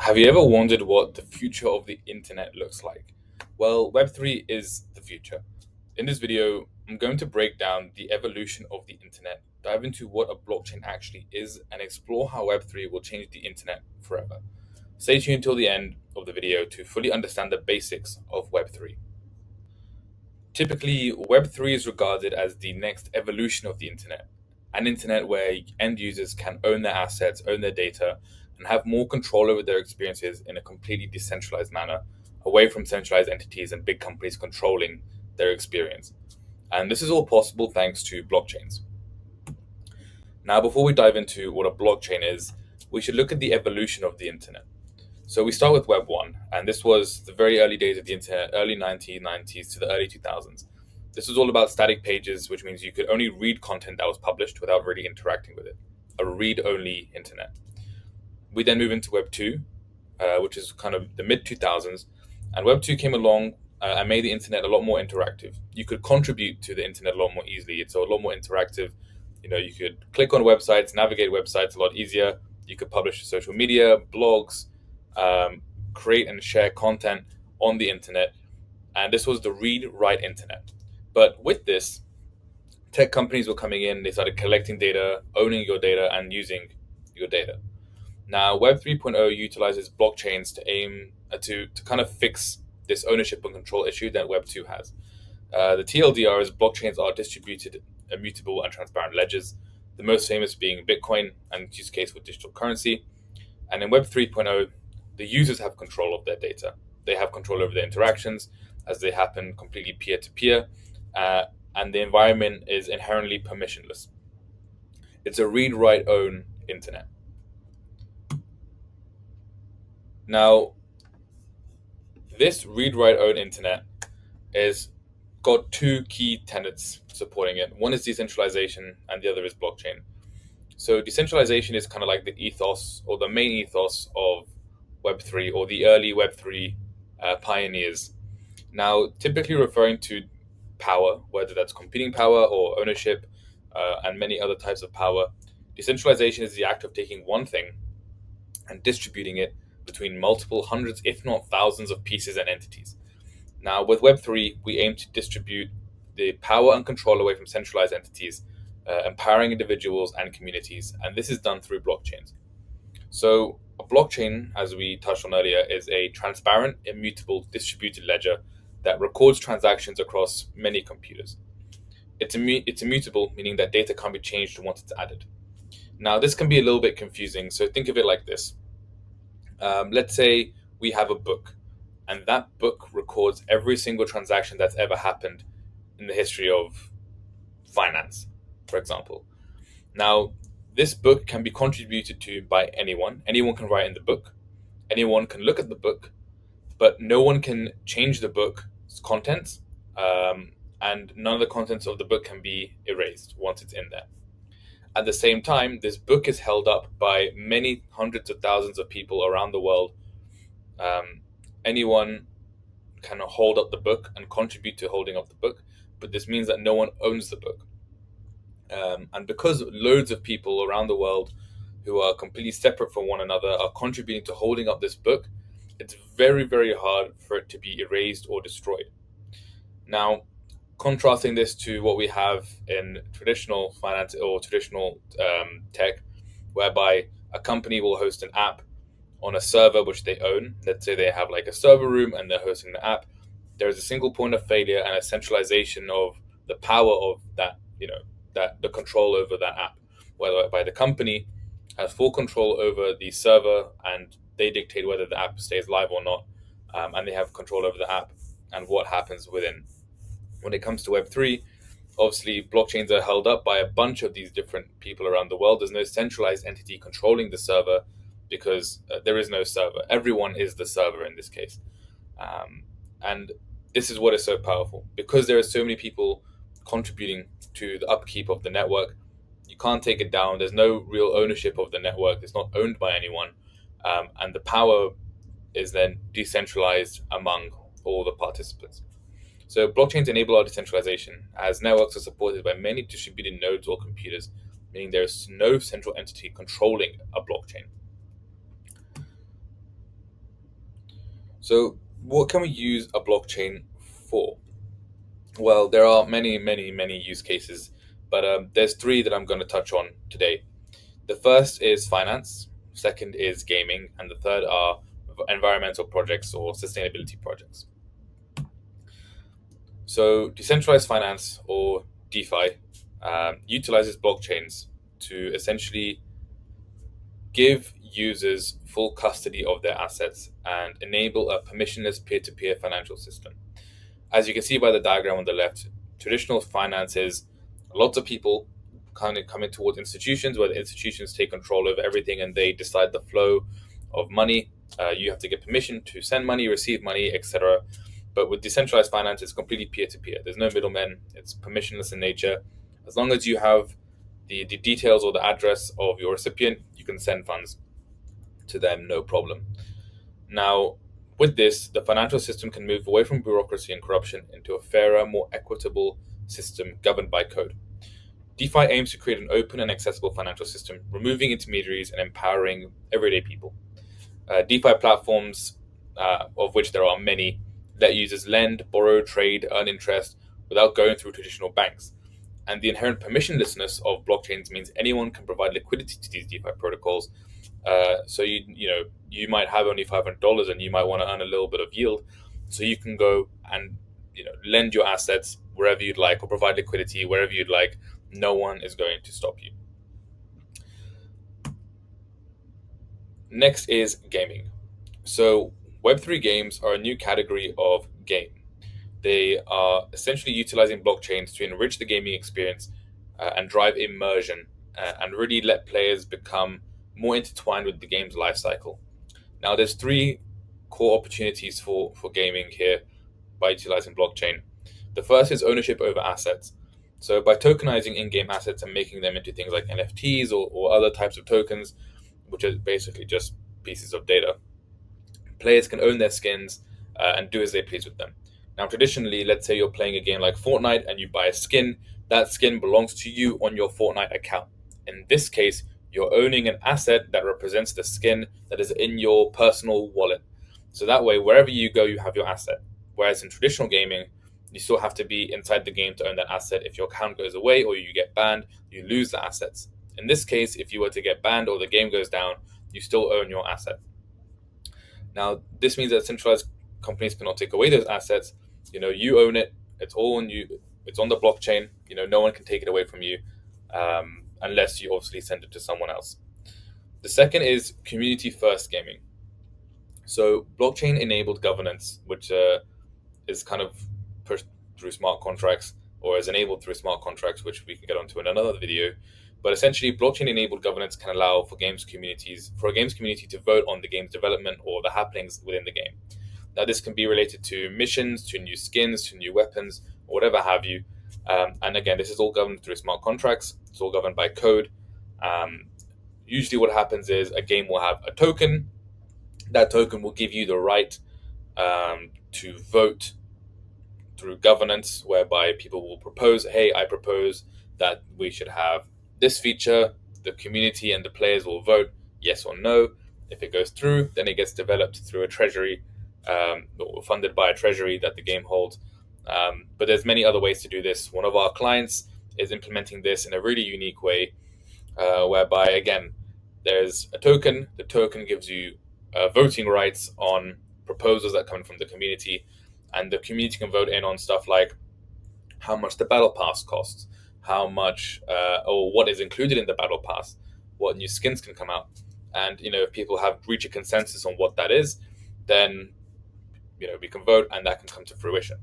Have you ever wondered what the future of the internet looks like? Well, Web3 is the future. In this video, I'm going to break down the evolution of the internet, dive into what a blockchain actually is, and explore how Web3 will change the internet forever. Stay tuned till the end of the video to fully understand the basics of Web3. Typically, Web3 is regarded as the next evolution of the internet, an internet where end users can own their assets, own their data, and have more control over their experiences in a completely decentralized manner, away from centralized entities and big companies controlling their experience. And this is all possible thanks to blockchains. Now, before we dive into what a blockchain is, we should look at the evolution of the internet. So we start with Web 1, and this was the very early days of the internet, early 1990s to the early 2000s. This was all about static pages, which means you could only read content that was published without really interacting with it. A read-only internet. We then move into Web 2, which is kind of the mid 2000s, and Web 2 came along and made the internet a lot more interactive. You could contribute to the internet a lot more easily. It's a lot more interactive. You could click on websites, navigate websites a lot easier. You could publish social media, blogs, create and share content on the internet. And this was the read-write internet. But with this, tech companies were coming in, they started collecting data, owning your data, and using your data. Now, Web 3.0 utilizes blockchains to aim to kind of fix this ownership and control issue that Web 2 has. The TLDR is blockchains are distributed, immutable, and transparent ledgers, the most famous being Bitcoin and use case with digital currency. And in Web 3.0, the users have control of their data. They have control over their interactions as they happen completely peer-to-peer, and the environment is inherently permissionless. It's a read-write-own internet. Now, this read-write-own internet is got two key tenets supporting it. One is decentralization, and the other is blockchain. So decentralization is kind of like the ethos or the main ethos of Web3 or the early Web3 pioneers. Now, typically referring to power, whether that's computing power or ownership and many other types of power. Decentralization is the act of taking one thing and distributing it between multiple hundreds, if not thousands, of pieces and entities. Now, with Web3, we aim to distribute the power and control away from centralized entities, empowering individuals and communities, and this is done through blockchains. So, a blockchain, as we touched on earlier, is a transparent, immutable, distributed ledger that records transactions across many computers. It's immutable, meaning that data can't be changed once it's added. Now, this can be a little bit confusing, so think of it like this. Let's say we have a book, and that book records every single transaction that's ever happened in the history of finance, for example. Now, this book can be contributed to by anyone. Anyone can write in the book. Anyone can look at the book, but no one can change the book's contents, and none of the contents of the book can be erased once it's in there. At the same time, this book is held up by many hundreds of thousands of people around the world. Anyone can hold up the book and contribute to holding up the book, but this means that no one owns the book. And because loads of people around the world who are completely separate from one another are contributing to holding up this book, it's very, very hard for it to be erased or destroyed. Now, contrasting this to what we have in traditional finance or traditional tech, whereby a company will host an app on a server which they own. Let's say they have like a server room and they're hosting the app. There is a single point of failure and a centralization of the power of that, that the control over that app, whether by the company has full control over the server and they dictate whether the app stays live or not, and they have control over the app and what happens within. When it comes to Web3, obviously blockchains are held up by a bunch of these different people around the world. There's no centralized entity controlling the server because there is no server. Everyone is the server in this case. And this is what is so powerful. Because there are so many people contributing to the upkeep of the network, you can't take it down. There's no real ownership of the network. It's not owned by anyone. And the power is then decentralized among all the participants. So blockchains enable our decentralization as networks are supported by many distributed nodes or computers, meaning there is no central entity controlling a blockchain. So, what can we use a blockchain for? Well, there are many, many, many use cases, but there's three that I'm going to touch on today. The first is finance, second is gaming, and the third are environmental projects or sustainability projects. So, decentralized finance or DeFi utilizes blockchains to essentially give users full custody of their assets and enable a permissionless peer to peer financial system. As you can see by the diagram on the left, traditional finance is lots of people kind of coming towards institutions where the institutions take control of everything and they decide the flow of money. You have to get permission to send money, receive money, etc. But with decentralized finance, it's completely peer to peer. There's no middlemen, it's permissionless in nature. As long as you have the details or the address of your recipient, you can send funds to them, no problem. Now, with this, the financial system can move away from bureaucracy and corruption into a fairer, more equitable system governed by code. DeFi aims to create an open and accessible financial system, removing intermediaries and empowering everyday people. DeFi platforms, of which there are many, let users lend, borrow, trade, earn interest without going through traditional banks. And the inherent permissionlessness of blockchains means anyone can provide liquidity to these DeFi protocols. So you might have only $500 and you might want to earn a little bit of yield, so you can go and lend your assets wherever you'd like or provide liquidity wherever you'd like. No one is going to stop you. Next is gaming. So Web3 games are a new category of game. They are essentially utilizing blockchains to enrich the gaming experience and drive immersion and really let players become more intertwined with the game's life cycle. Now, there's three core opportunities for gaming here by utilizing blockchain. The first is ownership over assets. So, by tokenizing in game assets and making them into things like NFTs or other types of tokens, which are basically just pieces of data, players can own their skins and do as they please with them. Now, traditionally, let's say you're playing a game like Fortnite and you buy a skin, that skin belongs to you on your Fortnite account. In this case, you're owning an asset that represents the skin that is in your personal wallet. So that way, wherever you go, you have your asset. Whereas in traditional gaming, you still have to be inside the game to own that asset. If your account goes away or you get banned, you lose the assets. In this case, if you were to get banned or the game goes down, you still own your asset. Now, this means that centralized companies cannot take away those assets. You own it. It's all on you. It's on the blockchain. No one can take it away from you, unless you obviously send it to someone else. The second is community first gaming. So blockchain enabled governance, which is kind of pushed through smart contracts or is enabled through smart contracts, which we can get onto in another video. But essentially, blockchain-enabled governance can allow for a games community to vote on the game's development or the happenings within the game. Now, this can be related to missions, to new skins, to new weapons, or whatever have you. And again, this is all governed through smart contracts. It's all governed by code. Usually, what happens is a game will have a token. That token will give you the right to vote through governance, whereby people will propose, hey, I propose that we should have this feature. The community and the players will vote yes or no. If it goes through, then it gets developed through a treasury or funded by a treasury that the game holds. But there's many other ways to do this. One of our clients is implementing this in a really unique way, whereby, again, there's a token. The token gives you voting rights on proposals that come from the community, and the community can vote in on stuff like how much the battle pass costs, how much or what is included in the battle pass, what new skins can come out, and if people have reached a consensus on what that is, then we can vote and that can come to fruition.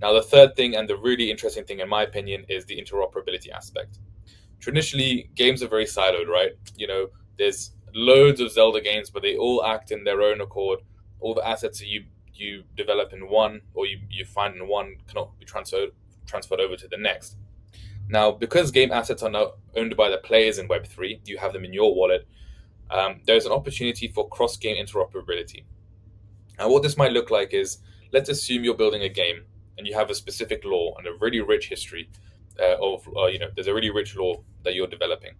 Now, the third thing and the really interesting thing, in my opinion, is the interoperability aspect. Traditionally, games are very siloed, right? There's loads of Zelda games, but they all act in their own accord. All the assets that you develop in one or you find in one cannot be transferred over to the next. Now, because game assets are now owned by the players in Web3, you have them in your wallet. There's an opportunity for cross-game interoperability. And what this might look like is, let's assume you're building a game and you have a specific lore and a really rich history there's a really rich lore that you're developing.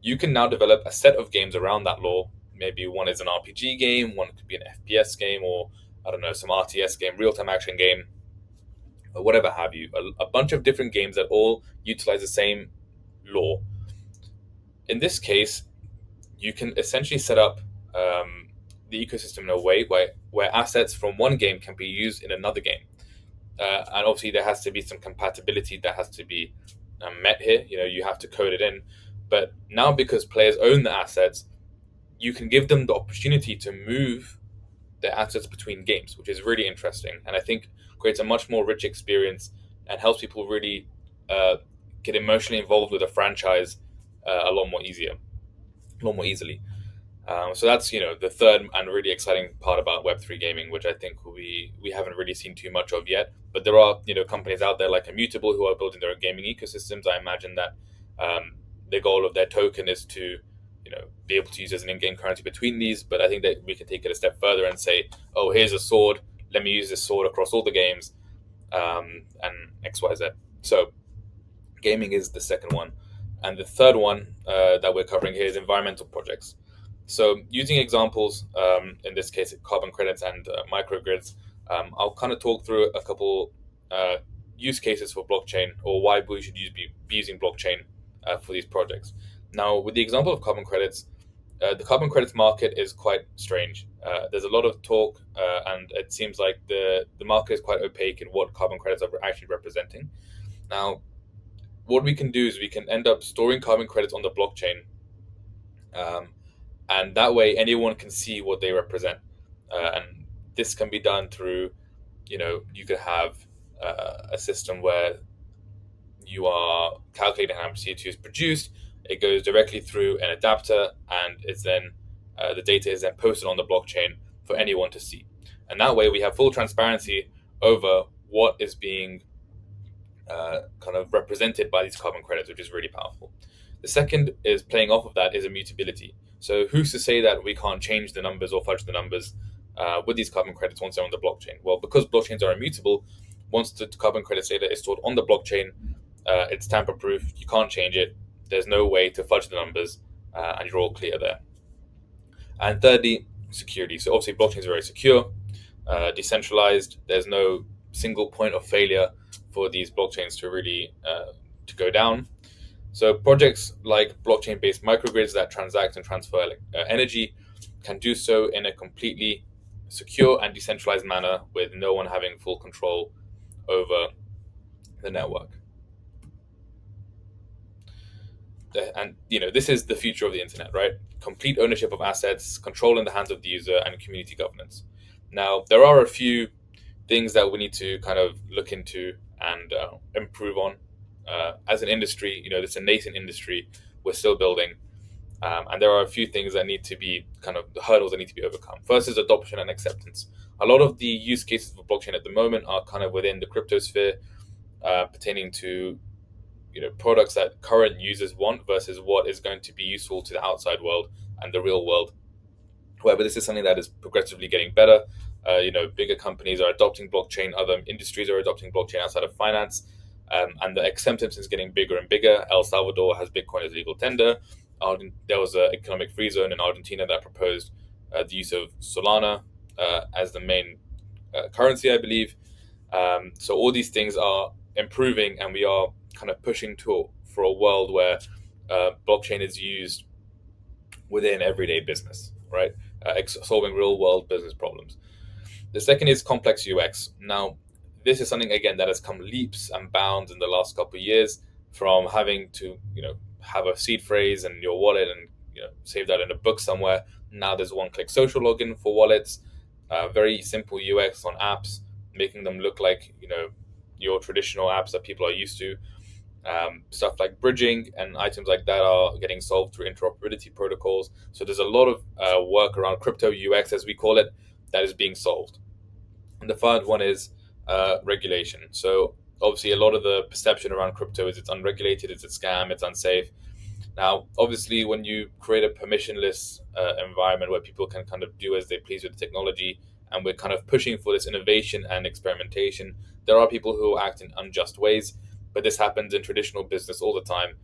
You can now develop a set of games around that lore. Maybe one is an RPG game, one could be an FPS game, or I don't know, some RTS game, real time action game, or whatever have you. A bunch of different games that all utilize the same law. In this case, you can essentially set up the ecosystem in a way where assets from one game can be used in another game. And obviously, there has to be some compatibility that has to be met here. You have to code it in. But now, because players own the assets, you can give them the opportunity to move their assets between games, which is really interesting. And I think creates a much more rich experience and helps people really uh, get emotionally involved with a franchise a lot more easily. So that's the third and really exciting part about Web3 gaming, which I think we haven't really seen too much of yet. But there are companies out there like Immutable who are building their own gaming ecosystems. I imagine that the goal of their token is to be able to use as an in-game currency between these. But I think that we can take it a step further and say, oh, here's a sword. Let me use this sword across all the games, and X Y Z. So gaming is the second one. And the third one that we're covering here is environmental projects. So, using examples, in this case, carbon credits and microgrids, I'll kind of talk through a couple uh, use cases for blockchain, or why we should be using blockchain for these projects. Now, with the example of carbon credits, the carbon credits market is quite strange. There's a lot of talk, and it seems like the market is quite opaque in what carbon credits are actually representing. Now, what we can do is we can end up storing carbon credits on the blockchain, um, and that way anyone can see what they represent. And this can be done through, you could have a system where you are calculating how much CO2 is produced. It goes directly through an adapter, and it's then the data is then posted on the blockchain for anyone to see. And that way, we have full transparency over what is being kind of represented by these carbon credits, which is really powerful. The second is playing off of that is immutability. So who's to say that we can't change the numbers or fudge the numbers with these carbon credits once they're on the blockchain? Well, because blockchains are immutable, once the carbon credits data is stored on the blockchain, it's tamper proof. You can't change it. There's no way to fudge the numbers, and you're all clear there. And thirdly, security. So obviously, blockchain is very secure, decentralized. There's no single point of failure for these blockchains to really to go down. So projects like blockchain-based microgrids that transact and transfer energy can do so in a completely secure and decentralized manner with no one having full control over the network. And this is the future of the internet, right? Complete ownership of assets, control in the hands of the user, and community governance. Now, there are a few things that we need to kind of look into and improve on. As an industry, it's a nascent industry. We're still building, and there are a few things that need to be kind of the hurdles that need to be overcome. First is adoption and acceptance. A lot of the use cases for blockchain at the moment are kind of within the crypto sphere, pertaining to products that current users want versus what is going to be useful to the outside world and the real world. However, this is something that is progressively getting better. Bigger companies are adopting blockchain. Other industries are adopting blockchain outside of finance, and the acceptance is getting bigger and bigger. El Salvador has Bitcoin as legal tender. There was an economic free zone in Argentina that proposed the use of Solana as the main currency, I believe. So all these things are improving, and we are kind of pushing for a world where blockchain is used within everyday business, right? Solving real world business problems. The second is complex UX. Now, this is something again that has come leaps and bounds in the last couple of years, from having to have a seed phrase in your wallet and save that in a book somewhere. Now there's one-click social login for wallets. Very simple UX on apps, making them look like your traditional apps that people are used to. Stuff like bridging and items like that are getting solved through interoperability protocols. So there's a lot of work around crypto UX, as we call it, that is being solved. And the third one is regulation. So obviously, a lot of the perception around crypto is it's unregulated, it's a scam, it's unsafe. Now, obviously, when you create a permissionless environment where people can kind of do as they please with the technology, and we're kind of pushing for this innovation and experimentation, there are people who act in unjust ways, but this happens in traditional business all the time.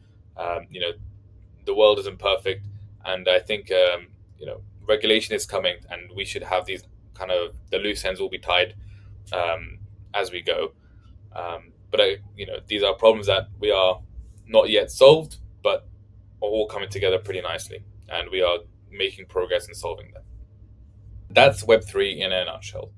The world isn't perfect, and I think regulation is coming, and we should have these kind of the loose ends will be tied as we go. But these are problems that we are not yet solved, but are all coming together pretty nicely, and we are making progress in solving them. That's Web3 in a nutshell.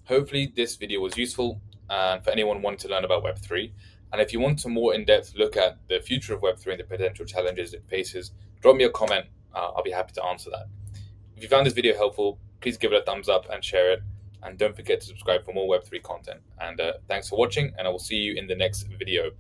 Hopefully, this video was useful for anyone wanting to learn about Web3. And if you want a more in-depth look at the future of Web3 and the potential challenges it faces, drop me a comment. I'll be happy to answer that. If you found this video helpful, please give it a thumbs up and share it. And don't forget to subscribe for more Web3 content. And thanks for watching, and I will see you in the next video.